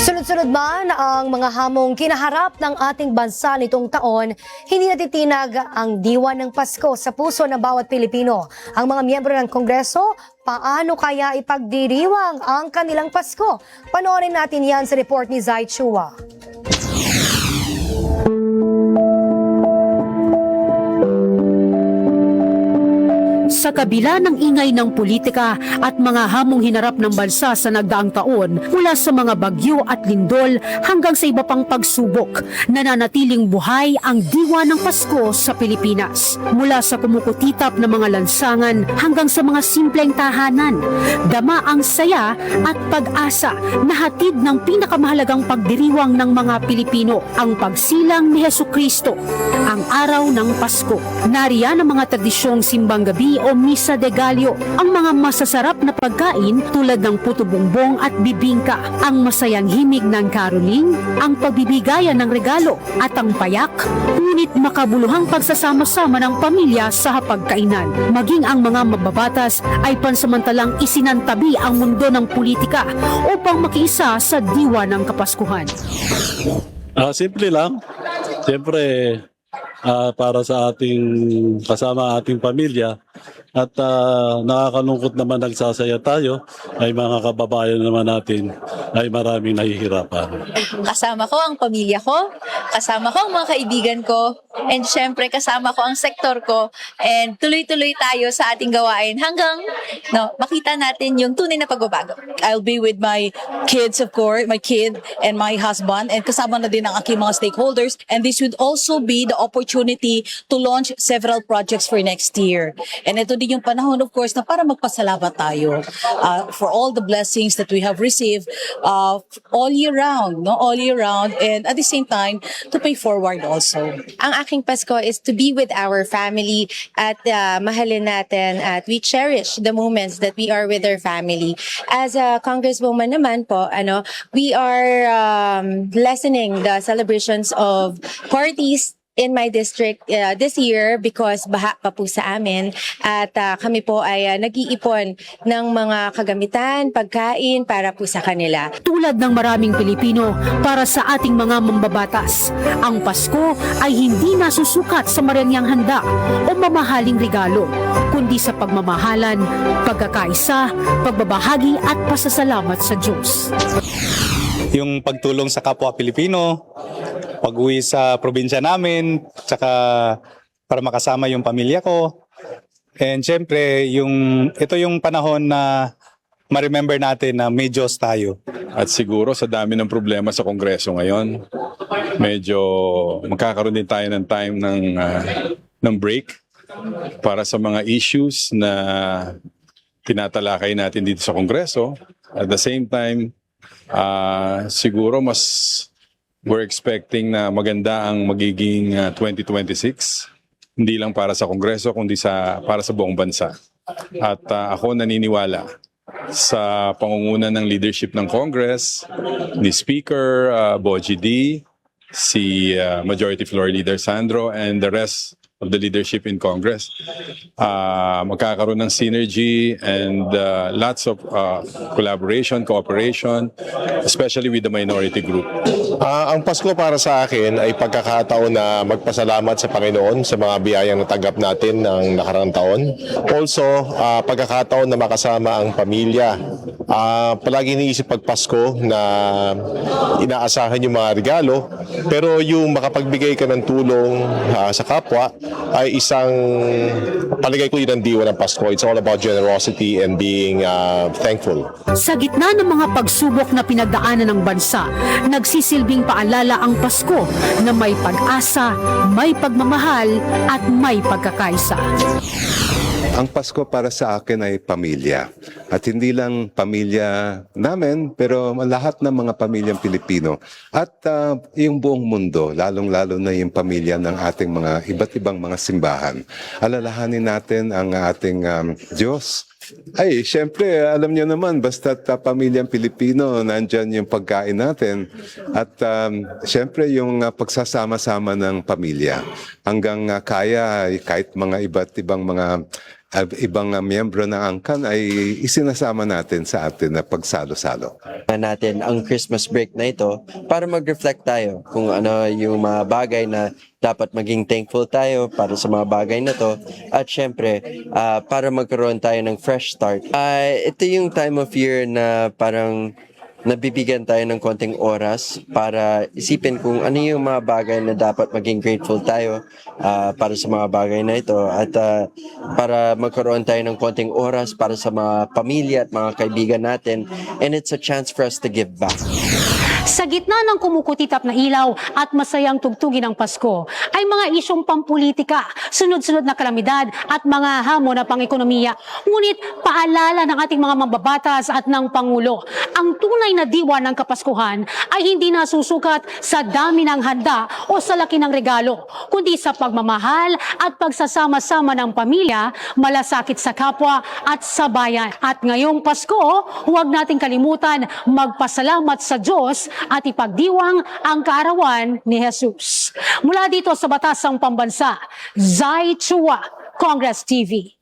Sunod-sunod man ang mga hamong kinaharap ng ating bansa nitong taon, hindi natitinag ang diwa ng Pasko sa puso ng bawat Pilipino. Ang mga miyembro ng Kongreso, paano kaya ipagdiriwang ang kanilang Pasko? Panoorin natin yan sa report ni Zai Chua. Sa kabila ng ingay ng politika at mga hamong hinarap ng bansa sa nagdaang taon, mula sa mga bagyo at lindol hanggang sa iba pang pagsubok, nananatiling buhay ang diwa ng Pasko sa Pilipinas. Mula sa kumukutitap na mga lansangan hanggang sa mga simpleng tahanan, dama ang saya at pag-asa na hatid ng pinakamahalagang pagdiriwang ng mga Pilipino, ang pagsilang ni Hesukristo, ang araw ng Pasko. Nariyan ang mga tradisyong simbang gabi o Misa de Gallo, ang mga masasarap na pagkain tulad ng puto bongbong at bibingka, ang masayang himig ng caroling, ang pagbibigayan ng regalo at ang payak, ngunit makabuluhang pagsasama-sama ng pamilya sa hapagkainan. Maging ang mga mababatas ay pansamantalang isinantabi ang mundo ng politika upang makiisa sa diwa ng Kapaskuhan. Simple lang. Siyempre, para sa ating kasama ating pamilya at nakakalungkot naman nagsasaya tayo ay mga kababayan naman natin ay maraming nahihirapan. Kasama ko ang pamilya ko, kasama ko ang mga kaibigan ko, and syempre kasama ko ang sektor ko, and tuloy-tuloy tayo sa ating gawain hanggang makita natin yung tunay na pagbabago. I'll be with my kids, of course, my kid and my husband, and kasama na din ang aking mga stakeholders. And this would also be the opportunity to launch several projects for next year. And ito din yung panahon, of course, na para magpasalamat tayo for all the blessings that we have received all year round, all year round, and at the same time, to pay forward also. Ang aking Pasko is to be with our family at mahalin natin at we cherish the moments that we are with our family. As a congresswoman naman po, we are lessening the celebrations of parties in my district this year because baha pa po sa amin at kami po ay nag-iipon ng mga kagamitan, pagkain para po sa kanila. Tulad ng maraming Pilipino, para sa ating mga mambabatas, ang Pasko ay hindi nasusukat sa marangyang handa o mamahaling regalo, kundi sa pagmamahalan, pagkakaisa, pagbabahagi at pasasalamat sa Diyos. Yung pagtulong sa kapwa Pilipino, pag-uwi sa probinsya namin, tsaka para makasama yung pamilya ko. And syempre, ito yung panahon na ma-remember natin na may Diyos tayo. At siguro sa dami ng problema sa Kongreso ngayon, medyo magkakaroon din tayo ng time ng break para sa mga issues na tinatalakay natin dito sa Kongreso. At the same time, siguro we're expecting na maganda ang magiging 2026, hindi lang para sa Kongreso kundi para sa buong bansa. At ako naniniwala sa pangunguna ng leadership ng Congress, ni Speaker Bogie D, si Majority Floor Leader Sandro, and the rest of the leadership in Congress. Magkakaroon ng synergy and lots of collaboration, cooperation, especially with the minority group. Ang Pasko para sa akin ay pagkakataon na magpasalamat sa Panginoon sa mga biyayang natanggap natin ng nakarang taon. Also, pagkakataon na makasama ang pamilya. Palagi iniisip pag Pasko na inaasahan yung mga regalo, pero yung makapagbigay ka ng tulong sa kapwa ay isang, palagay ko yun ang diwa ng Pasko. It's all about generosity and being thankful. Sa gitna ng mga pagsubok na pinagdaanan ng bansa, nagsisilbing paalala ang Pasko na may pag-asa, may pagmamahal at may pagkakaisa. Ang Pasko para sa akin ay pamilya. At hindi lang pamilya namin, pero lahat ng mga pamilyang Pilipino. At yung buong mundo, lalong-lalo na yung pamilya ng ating mga iba't ibang mga simbahan. Alalahanin natin ang ating Diyos. Ay, syempre, alam niyo naman, basta't pamilyang Pilipino, nandyan yung pagkain natin. At syempre, yung pagsasama-sama ng pamilya. Hanggang kaya, kahit mga iba't ibang mga ibang miyembro ng angkan ay isinasama natin sa atin na pagsalo-salo. Natin ang Christmas break na ito para mag-reflect tayo kung ano yung mga bagay na dapat maging thankful tayo para sa mga bagay na to, at syempre para magkaroon tayo ng fresh start. Ito yung time of year na parang nabibigyan tayo ng konting oras para isipin kung ano yung mga bagay na dapat maging grateful tayo para sa mga bagay na ito, at para magkaroon tayo ng konting oras para sa mga pamilya at mga kaibigan natin, and it's a chance for us to give back. Sa gitna ng kumukutitap na ilaw at masayang tugtugin ng Pasko ay mga isyong pampolitika, sunod-sunod na kalamidad at mga hamon na pang-ekonomiya. Ngunit paalala ng ating mga mambabatas at ng Pangulo, ang tunay na diwa ng Kapaskuhan ay hindi nasusukat sa dami ng handa o sa laki ng regalo, kundi sa pagmamahal at pagsasama-sama ng pamilya, malasakit sa kapwa at sa bayan. At ngayong Pasko, huwag nating kalimutan magpasalamat sa Diyos at ipagdiwang ang kaarawan ni Jesus. Mula dito sa Batasang Pambansa, Zai Chua, Congress TV.